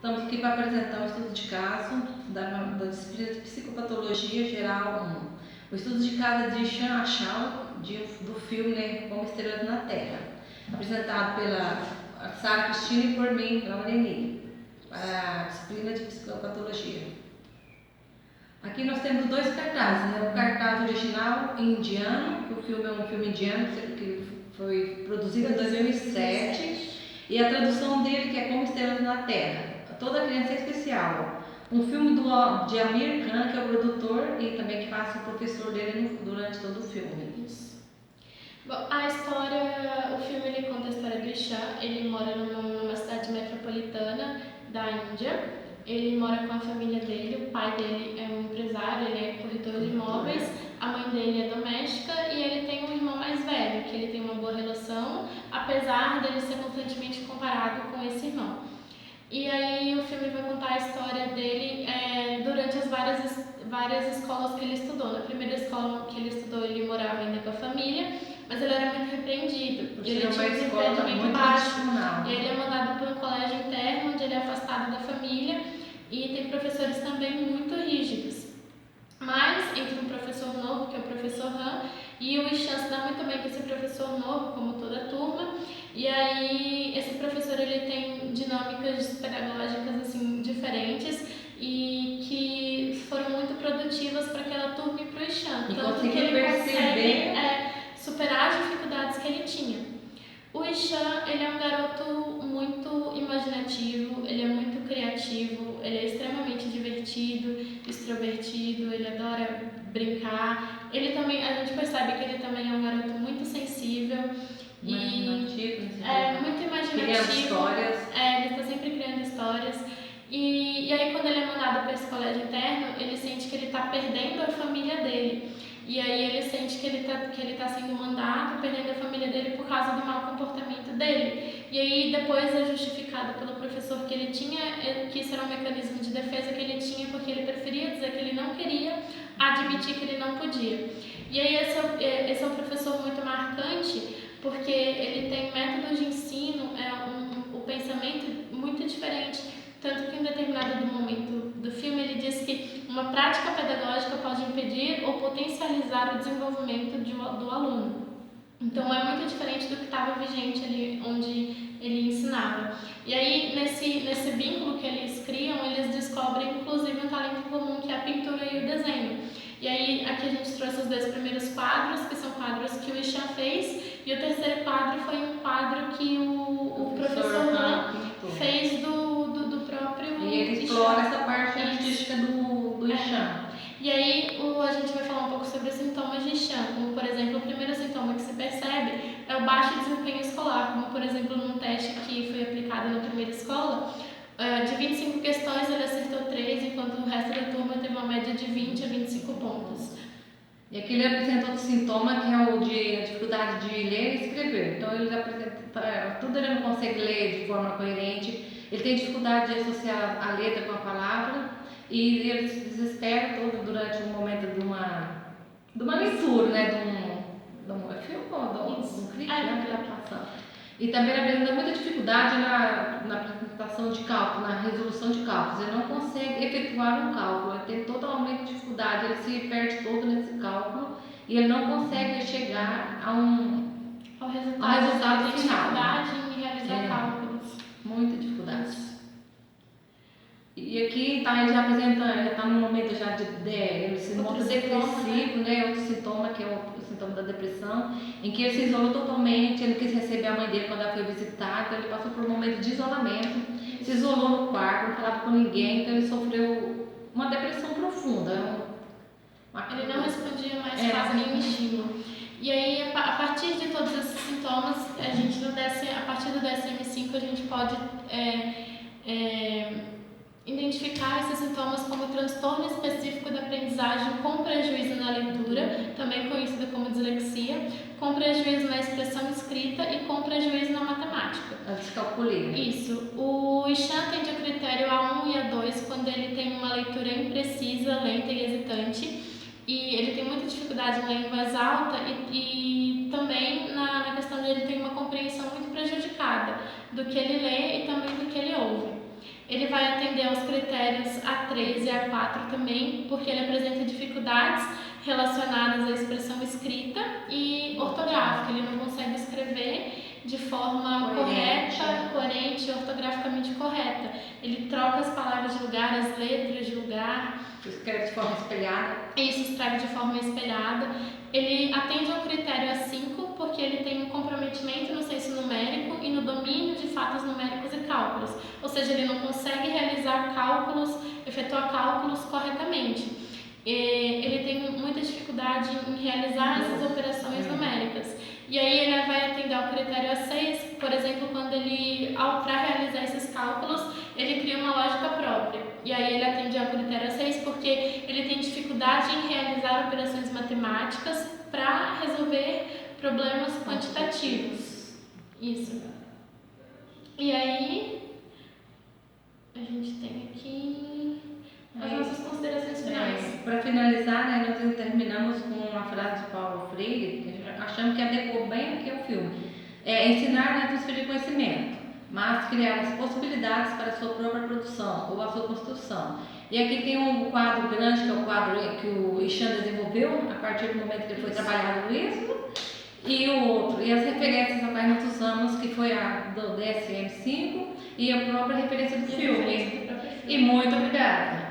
Estamos aqui para apresentar um estudo de caso da disciplina de Psicopatologia Geral 1. O estudo de caso de Chan Achal, do filme, né, Como Estrelas na Terra, apresentado pela Sara Cristina e por mim, pela Mareni, para a disciplina de Psicopatologia. Aqui nós temos dois cartazes, né? O cartaz original indiano, que o filme é um filme indiano que foi produzido em 2007, e a tradução dele, que é Como Estrelas na Terra. Toda Criança é Especial. Um filme de Amir Khan, que é o produtor e também que faz o professor dele durante todo o filme. Isso. Bom, a história, o filme ele conta a história do Ishan. Ele mora numa cidade metropolitana da Índia. Ele mora com a família dele, o pai dele é um empresário, ele é corretor de imóveis, a mãe dele é doméstica e ele tem um irmão mais velho, que ele tem uma boa relação, apesar dele ser constantemente comparado com esse irmão. E aí o filme vai contar a história dele durante as várias escolas que ele estudou. Na primeira escola que ele estudou, ele morava ainda com a família, mas ele era muito repreendido. Ele tinha um desempenho muito baixo. E ele é mandado para um colégio interno, onde ele é afastado da família, e tem professores também muito rígidos. Mas entra um professor novo, que é o professor Han, e o Ishan se dá muito bem com esse professor novo, como toda a turma. E aí esse professor ele tem dinâmicas pedagógicas assim diferentes e que foram muito produtivas para aquela turma e para o Ishan. Tanto que ele consegue superar as dificuldades que ele tinha. O Ishan, ele é um garoto muito imaginativo, ele é muito criativo, ele é extremamente divertido, extrovertido, ele adora brincar. Ele também, a gente percebe que ele também é um garoto muito sensível. Muito imaginativo. Criando histórias. Ele está sempre criando histórias. E aí quando ele é mandado para esse colégio interno, ele sente que ele está perdendo a família dele. E aí ele sente que ele tá sendo mandado, perdendo a família dele por causa do mau comportamento dele. E aí depois é justificado pelo professor que ele tinha, que isso era um mecanismo de defesa que ele tinha, porque ele preferia dizer que ele não queria, admitir que ele não podia. E aí esse é um professor muito marcante, porque ele tem métodos de ensino, o pensamento muito diferente. Tanto que em determinado momento do filme ele diz que uma prática pedagógica pode impedir ou potencializar o desenvolvimento do aluno. Então é muito diferente do que estava vigente ali onde ele ensinava. E aí nesse vínculo que eles criam, eles descobrem inclusive um talento comum, que é a pintura e o desenho. E aí aqui a gente trouxe os dois primeiros quadros, que são quadros que o Ishan fez, e o terceiro quadro foi um quadro que o professor Han fez do próprio. E ele explora essa parte artística do Ishan. E aí a gente vai falar um pouco sobre os sintomas de Ishan, como por exemplo, o primeiro sintoma que se percebe é o baixo desempenho escolar, como por exemplo num teste que foi aplicado na primeira escola, de 25 questões ele acertou 3, enquanto o resto da turma teve uma média de 20 a 25 pontos. E aqui ele apresenta outro sintoma, que é o de a dificuldade de ler e escrever. Então ele apresenta, tudo ele não consegue ler de forma coerente, ele tem dificuldade de associar a letra com a palavra e ele se desespera todo durante um momento de uma leitura, né, de um filme ou de um clipe, né, que está passando. E também ele apresenta muita dificuldade na apresentação de cálculo, na resolução de cálculos. Ele não consegue efetuar um cálculo, ele tem totalmente dificuldade, ele se perde todo nesse cálculo e ele não consegue chegar ao resultado final. Dificuldade em realizar cálculos. Muita dificuldade. E aqui então, ele já apresenta, já está no momento já ele se mostra depressivo, né? Outro sintoma, que é o sintoma da depressão, em que ele se isolou totalmente, ele não quis receber a mãe dele quando ela foi visitar, então ele passou por um momento de isolamento, se isolou no quarto, não falava com ninguém, então ele sofreu uma depressão profunda. Ele não respondia mais quase nenhum estímulo. E aí, a partir de todos esses sintomas, a partir do DSM-5 a gente pode identificar esses sintomas como transtorno específico da aprendizagem com prejuízo na leitura, também conhecido como dislexia, com prejuízo na expressão escrita e com prejuízo na matemática. A descalculia. Isso. O Ishan atende ao critério A1 e A2 quando ele tem uma leitura imprecisa, lenta e hesitante, e ele tem muita dificuldade em ler em voz alta e também na questão de ele ter uma compreensão muito prejudicada do que ele lê e também do que ele ouve. Ele vai atender aos critérios A3 e A4 também, porque ele apresenta dificuldades relacionadas à expressão escrita e ortográfica. Ele não consegue escrever de forma correta, coerente e ortograficamente correta. Ele troca as palavras de lugar, as letras de lugar. Escreve de forma espelhada. Isso, escreve de forma espelhada. Ele atende ao critério A5 porque ele tem um comprometimento no senso numérico e no domínio de fatos numéricos e cálculos. Ou seja, ele não consegue realizar cálculos, efetuar cálculos corretamente. Ele tem muita dificuldade em realizar essas operações numéricas. E aí ele vai atender ao critério A6, por exemplo, quando ele, para realizar esses cálculos, ele cria uma lógica própria. E aí ele atende ao critério A6 porque ele tem dificuldade em realizar operações matemáticas para resolver problemas quantitativos. Isso. E aí a gente tem aqui as nossas considerações finais. Para finalizar, né, nós terminamos com uma frase de Paulo Freire, que achamos que adequou bem aqui ao filme. Ensinar não é transferir conhecimento, mas criar as possibilidades para a sua própria produção ou a sua construção. E aqui tem um quadro grande, que é o quadro que o Ixan desenvolveu a partir do momento que ele foi trabalhar no ISMO, e o outro, e as referências a quais nós usamos, que foi a do DSM-5 e a própria referência do filme. E muito obrigada!